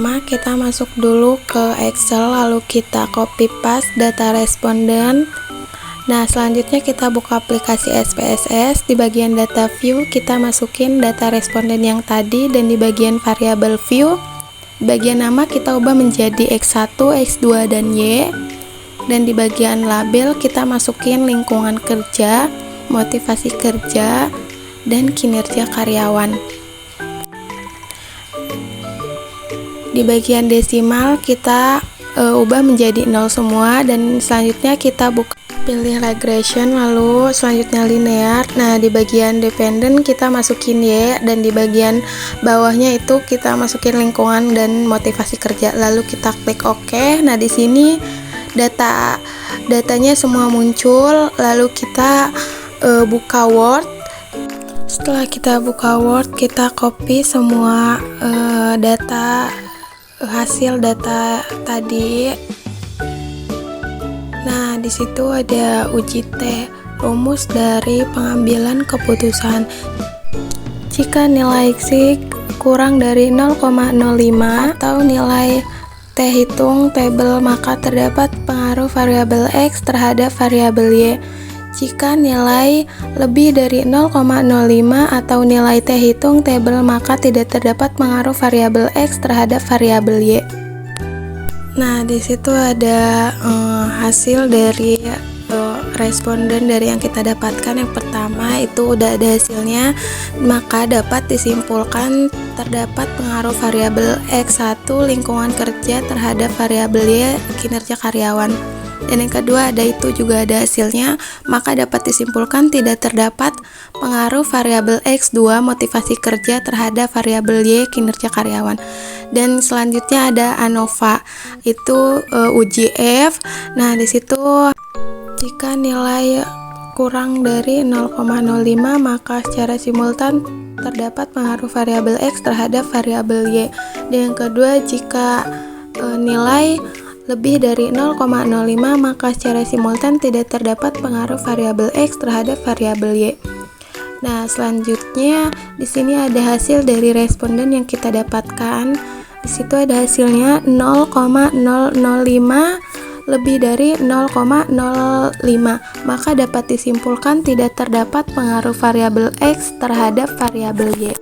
pertama kita masuk dulu ke Excel, lalu kita copy paste data responden. Nah, selanjutnya kita buka aplikasi SPSS. Di bagian data view kita masukin data responden yang tadi, dan di bagian variabel view, bagian nama kita ubah menjadi X1, X2, dan Y. Dan di bagian label kita masukin lingkungan kerja, motivasi kerja, dan kinerja karyawan. Di bagian desimal kita ubah menjadi 0 semua, dan selanjutnya kita pilih regression, lalu selanjutnya linear. Nah, di bagian dependent kita masukin Y, dan di bagian bawahnya itu kita masukin lingkungan dan motivasi kerja, lalu kita klik OK. Nah, di sini datanya semua muncul, lalu kita buka Word. Setelah kita buka Word, kita copy semua hasil data tadi. Nah, di situ ada uji T, rumus dari pengambilan keputusan. Jika nilai X kurang dari 0,05 atau nilai T hitung tabel, maka terdapat pengaruh variabel X terhadap variabel Y. Jika nilai lebih dari 0,05 atau nilai T hitung tabel, maka tidak terdapat pengaruh variabel X terhadap variabel Y. Nah, di situ ada hasil dari responden dari yang kita dapatkan. Yang pertama itu udah ada hasilnya, maka dapat disimpulkan terdapat pengaruh variabel X1 lingkungan kerja terhadap variabel Y kinerja karyawan. Dan yang kedua ada itu juga ada hasilnya, maka dapat disimpulkan tidak terdapat pengaruh variabel X2 motivasi kerja terhadap variabel Y kinerja karyawan. Dan selanjutnya ada ANOVA, itu uji F. Nah, di situ jika nilai kurang dari 0,05 maka secara simultan terdapat pengaruh variabel X terhadap variabel Y. Dan yang kedua, jika nilai lebih dari 0,05 maka secara simultan tidak terdapat pengaruh variabel X terhadap variabel Y. Nah, selanjutnya di sini ada hasil dari responden yang kita dapatkan. Di situ ada hasilnya 0,005 lebih dari 0,05, maka dapat disimpulkan tidak terdapat pengaruh variabel X terhadap variabel Y.